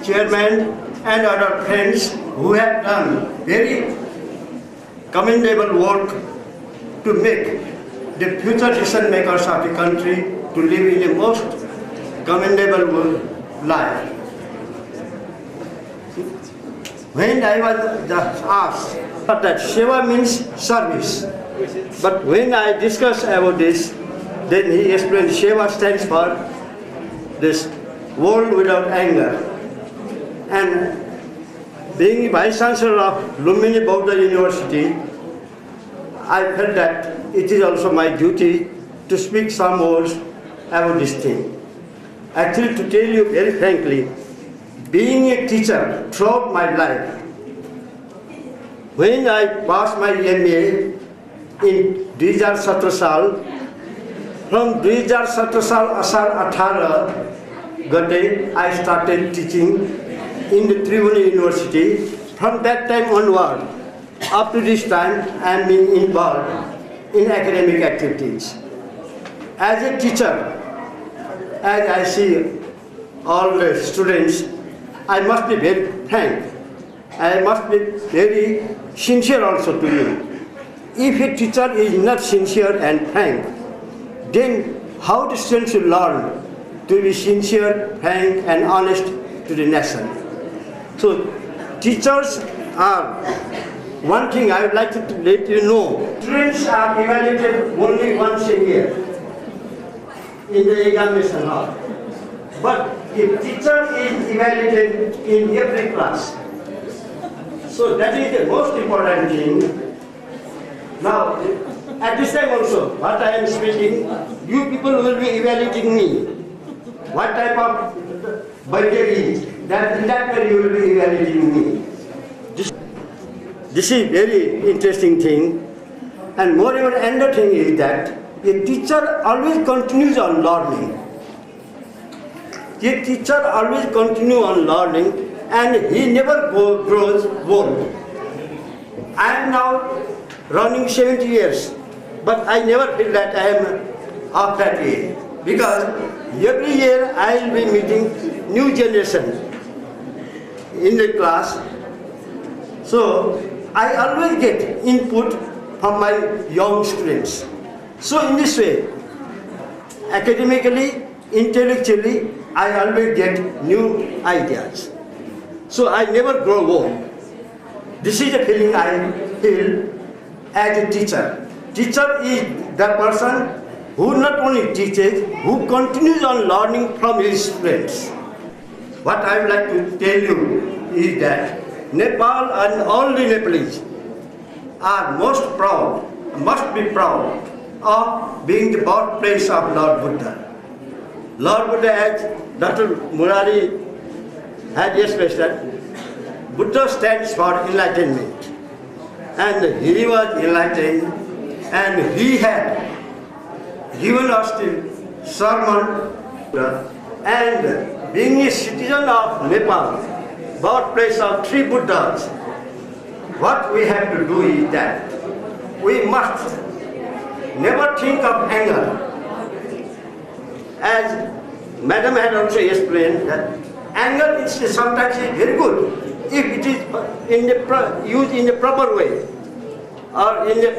chairman and other friends who have done very commendable work to make the future decision makers of the country to live in the most commendable life. When I was asked that SEWA means service, but when I discussed about this, then he explained SEWA stands for this world without anger. And being Vice Chancellor of Lumbini Bauddha University, I felt that it is also my duty to speak some words about this thing. Actually, to tell you very frankly, being a teacher throughout my life, when I passed my MA in 2017 साल, from 2017 साल असार 18 गते I started teaching in the Tribhuvan University. From that time onward, up to this time, I am being involved in academic activities. As a teacher, as I see all the students, I must be very frank. I must be very sincere also to you. If a teacher is not sincere and frank, then how the students will learn to be sincere, frank, and honest to the nation? So, teachers are one thing I would like to let you know. Students are evaluated only once a year in the examination hall. But if teacher is evaluated in every class, so that is the most important thing. Now, at this time also, what I am speaking, you people will be evaluating me. What type of birthday is that? In that way you will be evaluating me. This is very interesting thing. And moreover, another thing is that a teacher always continues on learning. A teacher always continues on learning and he never grows old. I am now running 70 years, but I never feel that I am of that age. Because every year I will be meeting new generation in the class. So I always get input from my young students. So in this way, academically, intellectually, I always get new ideas. So I never grow old. This is the feeling I feel as a teacher. Teacher is the person who not only teaches, who continues on learning from his students. What I would like to tell you is that Nepal and all the Nepalese are most proud, must be proud of being the birthplace of Lord Buddha. Lord Buddha, as Dr. Murari had expressed that, Buddha stands for enlightenment. And he was enlightened and he had given us the sermon. And being a citizen of Nepal, birthplace of 3 Buddhas, what we have to do is that we must never think of anger. As Madam had also explained that anger is sometimes very good if it is used in the proper way, or in the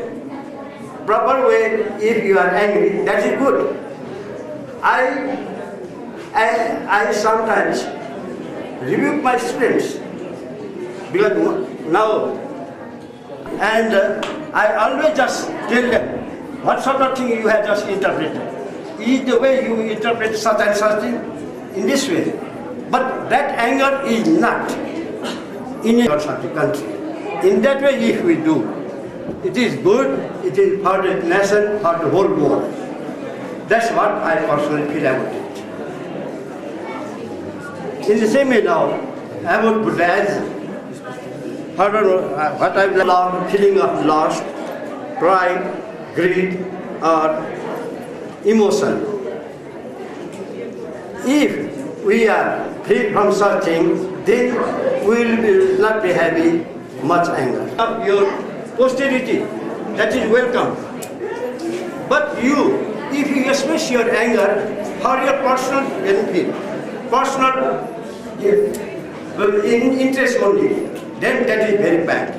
proper way. If you are angry, that is good. I sometimes rebuke my students because now, and I always just tell them what sort of thing you have just interpreted. Is the way you interpret such and such thing in this way. But that anger is not in the country. In that way, if we do, it is good, it is for the nation, for the whole world. That's what I personally feel about it. In the same way now, about Buddha, as what I will allow, feeling of loss, pride, greed, or emotion. If we are free from such things, then we will not be having much anger. Your posterity, that is welcome. But you, if you express your anger for your personal benefit, personal if in interest only, then that is very bad.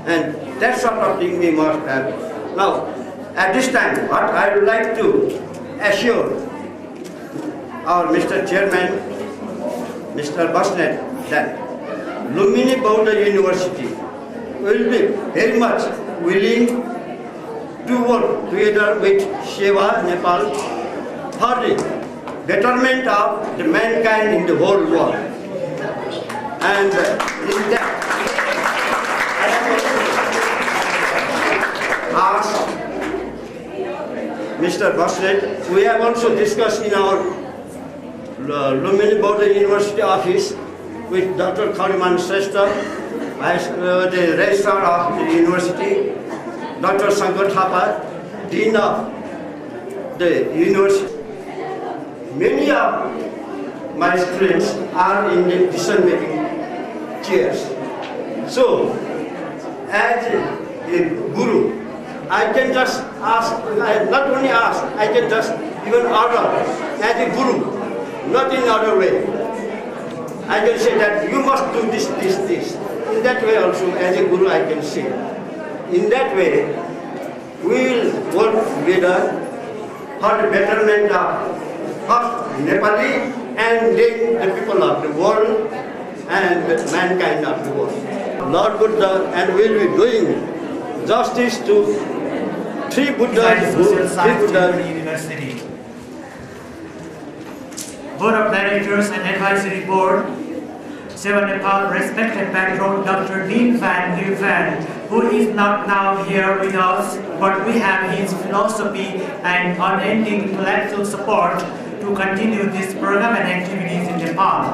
And that sort of thing we must have. Now, at this time, what I would like to assure our Mr. Chairman, Mr. Basnet, that Lumini Bauda University will be very much willing to work together with SEWA Nepal for the betterment of the mankind in the whole world. And in that, ask Mr. Basnet, we have also discussed in our Lumini Bauda University office with Dr. Kathmandu, the registrar of the university, Dr. Shankar Thapa, dean of the university. Many of my students are in the decision-making chairs. So, as a guru, I can just ask, not only ask, I can just even order as a guru, not in other way. I can say that you must do this, this, this. In that way also, as a guru, I can say. In that way, we will work together for the betterment of first Nepali and then the people of the world and the mankind of the world. Lord Buddha, and we will be doing justice to three Buddhas. University. Board of Directors and Advisory Board, SEWA Nepal, respected patron Dr. Dean Van Leeuwen, who is not now here with us, but we have his philosophy and unending intellectual support to continue this program and activities in Nepal.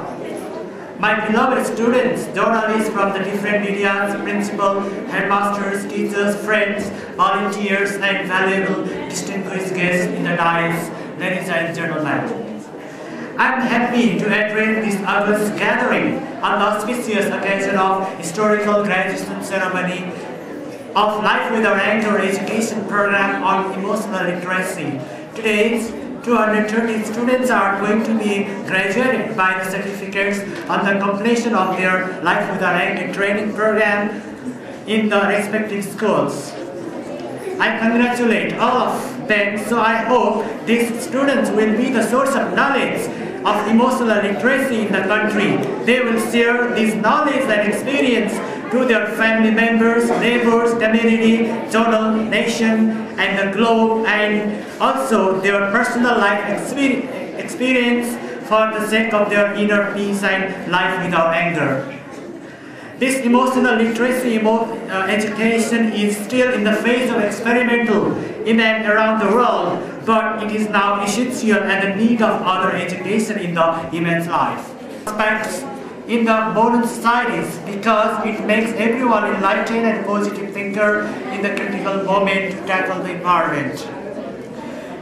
My beloved students, journalists from the different medias, principals, headmasters, teachers, friends, volunteers, and valuable distinguished guests in the dais, ladies and gentlemen. I am happy to address this August gathering on the auspicious occasion of historical graduation ceremony of Life Without Anger education program on emotional literacy. Today, 230 students are going to be graduated by the certificates on the completion of their Life Without Anger training program in the respective schools. I congratulate all of them, so I hope these students will be the source of knowledge of emotional literacy in the country. They will share this knowledge and experience to their family members, neighbors, community, zonal, nation, and the globe, and also their personal life experience for the sake of their inner peace and life without anger. This emotional literacy education is still in the phase of experimental in and around the world, but it is now essential and the need of other education in the human life. Aspects in the modern societies because it makes everyone enlightened and positive thinker in the critical moment to tackle the environment.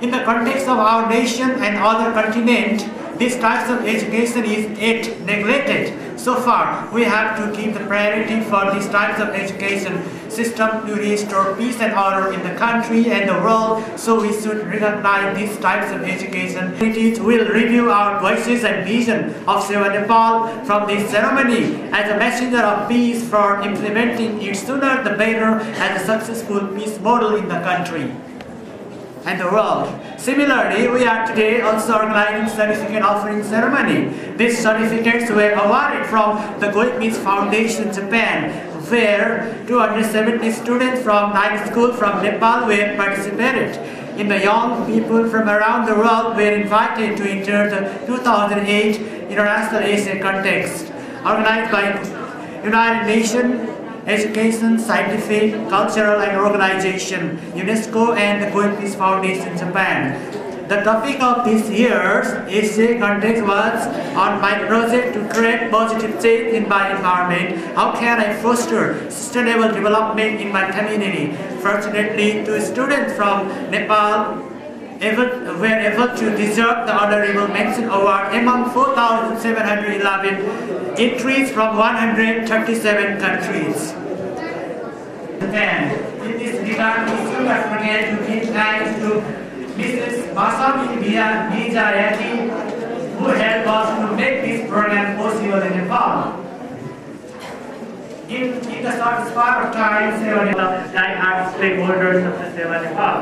In the context of our nation and other continent, this type of education is yet neglected. So far, we have to give the priority for these types of education system to restore peace and order in the country and the world, so we should recognize these types of education. We will review our voices and vision of SEWA Nepal from this ceremony as a messenger of peace for implementing it sooner the better as a successful peace model in the country and the world. Similarly, we are today also organizing certificate offering ceremony. These certificates were awarded from the EQ4Peace Foundation, Japan, where 270 students from 9 schools from Nepal were participated. In the young people from around the world were invited to enter the 2008 International Asia Contest, organized by United Nations Education, Scientific, Cultural and Organization, UNESCO and the EQ4Peace Foundation, Japan. The topic of this year's Asia Contest was on my project to create positive change in my environment. How can I foster sustainable development in my community? Fortunately, 2 students from Nepal were able to deserve the honorable mention award among 4,711 entries from 137 countries. And in this regard, we should not forget to give thanks to Mrs. Masami Miyazaki, who helped us to make this program possible in Nepal. In the short span of time, SEWA Nepal die-hard stakeholders of the SEWA Nepal.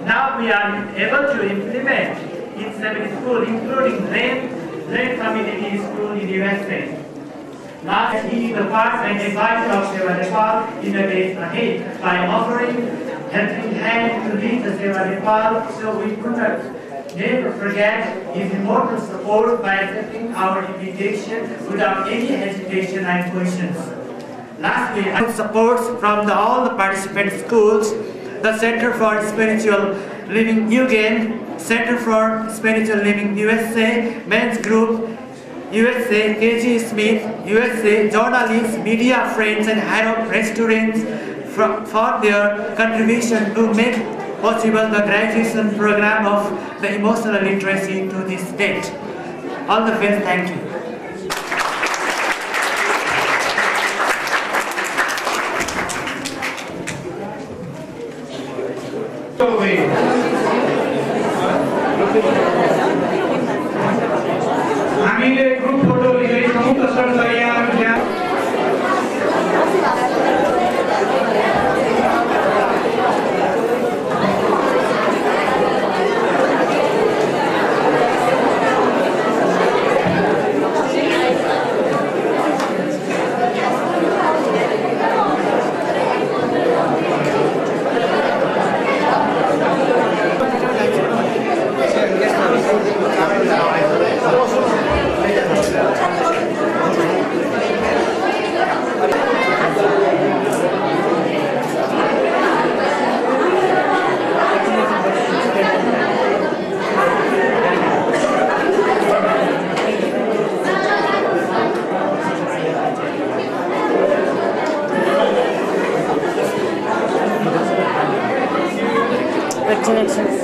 Now we are able to implement in 7 schools, including Lane Community School in USA. Last, he is the part and advisor of SEWA Nepal in the days ahead by offering helping hand to lead the SEWA Nepal, so we could never forget his important support by accepting our invitation without any hesitation and questions. Lastly, I support from all the participant schools, the Center for Spiritual Living UGAN, Center for Spiritual Living USA, Men's Group USA, KG Smith USA, journalists, media friends, and Harrow restaurants for their contribution to make possible the graduation program of the emotional literacy to this state. All the best, thank you. हामीले group photo लिँदैछौँ तसर्थ यहाँ Connections.